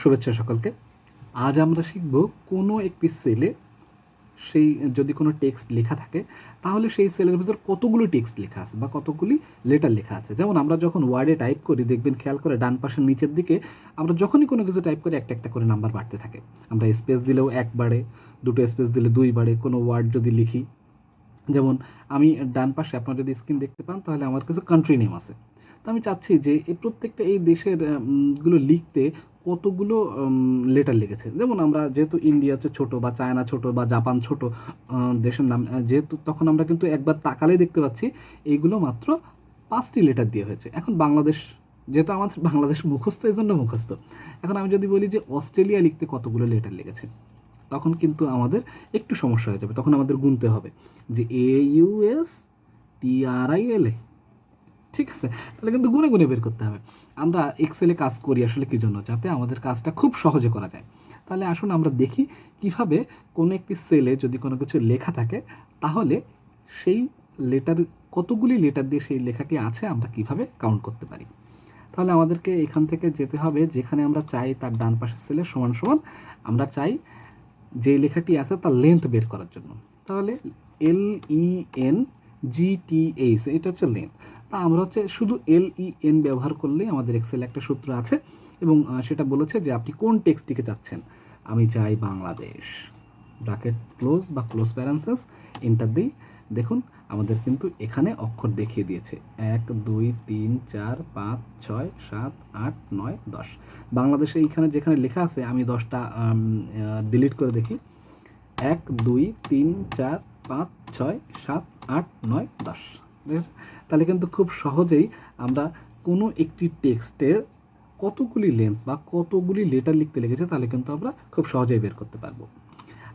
শুভেচ্ছা সকলকে। আজ আমরা শিখব কোনো একটি সেলে সেই যদি কোনো টেক্সট লেখা থাকে তাহলে সেই সেলের ভিতর কতগুলো টেক্সট লেখা আছে বা কতগুলি লেটার লেখা আছে। যেমন আমরা যখন ওয়ার্ডে টাইপ করি দেখবেন খেয়াল করে ডান পাশের নিচের দিকে আমরা যখনই কোনো কিছু টাইপ করি একটা একটা করে নাম্বার বাড়তে থাকে। আমরা স্পেস দিলেও 1 বাড়ে, 2টো স্পেস দিলে 2 বাড়ে। কোনো ওয়ার্ড যদি লিখি, যেমন আমি ডান পাশে আপনারা যদি স্ক্রিন দেখতে পান তাহলে আমার কিছু কান্ট্রি নেম আছে। তো আমি চাচ্ছি যে এই প্রত্যেকটা এই দেশের গুলো লিখতে কতগুলো লেটার লিখেছে। যেমন আমরা যেহেতু ইন্ডিয়া হচ্ছে ছোটো বা চায়না ছোটো বা জাপান ছোটো দেশের নাম, যেহেতু তখন আমরা কিন্তু একবার তাকালেই দেখতে পাচ্ছি এইগুলো মাত্র 5টি লেটার দিয়ে হয়েছে। এখন বাংলাদেশ, যেহেতু আমাদের বাংলাদেশ মুখস্থ এই জন্য মুখস্থ। এখন আমি যদি বলি যে অস্ট্রেলিয়া লিখতে কতগুলো লেটার লিখেছে, তখন কিন্তু আমাদের একটু সমস্যা হয়ে যাবে। তখন আমাদের গুনতে হবে যে AUSTRILA, ঠিক আছে? তাহলে কিন্তু গুনে গুনে বের করতে হবে। আমরা এক্সেলে কাজ করি আসলে কী জন্য? যাতে আমাদের কাজটা খুব সহজে করা যায়। তাহলে আসুন আমরা দেখি কিভাবে কোনো একটি সেলে যদি কোনো কিছু লেখা থাকে তাহলে সেই লেটার কতগুলি লেটার দিয়ে সেই লেখাটি আছে আমরা কিভাবে কাউন্ট করতে পারি। তাহলে আমাদেরকে এখান থেকে যেতে হবে যেখানে আমরা চাই তার ডান পাশের সেলে সমান সমান আমরা চাই যে লেখাটি আছে তার লেন্থ বের করার জন্য। তাহলে LENGTH এটা হচ্ছে লেন্থ। তা আমরা হচ্ছে শুধু LEN ব্যবহার করলেই আমাদের এক্সেলে একটা সূত্র আছে এবং সেটা বলেছে যে আপনি কোন টেক্সটটিকে চাচ্ছেন। আমি চাই বাংলাদেশ, ব্র্যাকেট ক্লোজ বা ক্লোজ প্যারেন্থেসিস, এন্টার দিই। দেখুন আমাদের কিন্তু এখানে অক্ষর দেখিয়ে দিয়েছে 1 2 3 4 5 6 7 8 9 10। বাংলাদেশে এইখানে যেখানে লেখা আছে আমি 10টা ডিলিট করে দেখি। 1 2 3 4 5 6 7 8 9 10। ঠিক আছে? তাহলে কিন্তু খুব সহজেই আমরা কোনো একটি টেক্সটের কতগুলি লেন্থ বা কতগুলি লেটার লিখতে লেগেছে তাহলে কিন্তু আমরা খুব সহজেই বের করতে পারবো।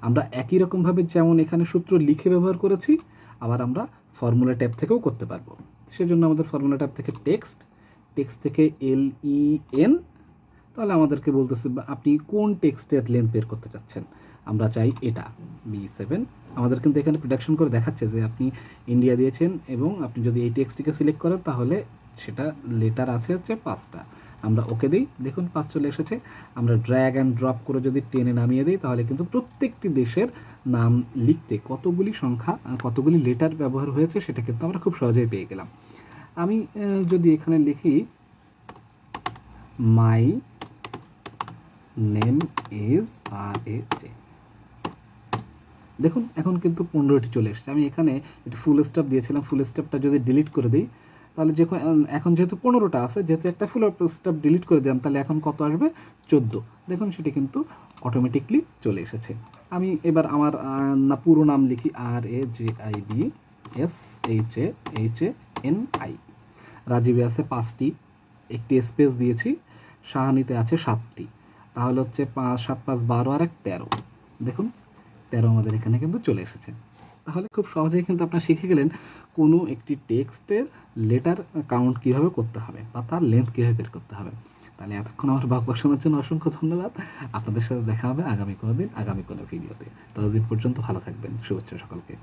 আমরা একই রকমভাবে যেমন এখানে সূত্র লিখে ব্যবহার করেছি, আবার আমরা ফর্মুলা ট্যাব থেকেও করতে পারবো। সেজন্য আমাদের ফর্মুলা ট্যাব থেকে টেক্সট থেকে LEN, তাহলে আমাদেরকে বলতেছে আপনি কোন টেক্সটের লেন্থ বের করতে চাচ্ছেন। আমরা চাই এটা B7। আমাদের কিন্তু এখানে প্রিডিকশন করে দেখাচ্ছে যে আপনি ইন্ডিয়া দিয়েছেন এবং আপনি যদি এই টেক্সটটিকে সিলেক্ট করেন তাহলে সেটা লেটার আছে হচ্ছে 5টা। আমরা ওকে দিই, দেখুন 5 চলে এসেছে। আমরা ড্র্যাগ অ্যান্ড ড্রপ করে যদি টেনে নামিয়ে দিই তাহলে কিন্তু প্রত্যেকটি দেশের নাম লিখতে কতগুলি সংখ্যা কতগুলি লেটার ব্যবহার হয়েছে সেটা কিন্তু আমরা খুব সহজেই পেয়ে গেলাম। আমি যদি এখানে লিখি মাই নেম ইজ RAJ, দেখুন এখন কিন্তু 15টি চলে এসেছে। আমি এখানে একটু ফুল স্টপ দিয়েছিলাম, ফুল স্টপটা যদি ডিলিট করে দিই তাহলে এখন যেহেতু 15টা আছে, যেহেতু একটা ফুল স্টপ ডিলিট করে দিলাম তাহলে এখন কত আসবে 14। দেখুন সেটি কিন্তু অটোমেটিকলি চলে এসেছে। আমি এবার আমার না পুরো নাম লিখি RAJIBSHAHANI। রাজীবে আছে 5টি, একটি স্পেস দিয়েছি। শাহানিতে আছে 7টি, তাহলে হচ্ছে 5 7 5 12 আর 1 13। দেখুন 13 আমাদের এখানে কিন্তু চলে এসেছে। তাহলে খুব সহজেই কিন্তু আপনারা শিখে গেলেন কোনো একটি টেক্সটের লেটার কাউন্ট কীভাবে করতে হবে বা তার লেন্থ কীভাবে বের করতে হবে। তাহলে এতক্ষণ আমার বকবক শোনার জন্য অসংখ্য ধন্যবাদ। আপনাদের সাথে দেখা হবে আগামী কোনো দিন আগামী কোনো ভিডিওতে। ততদিন পর্যন্ত ভালো থাকবেন। শুভেচ্ছা সকলকে।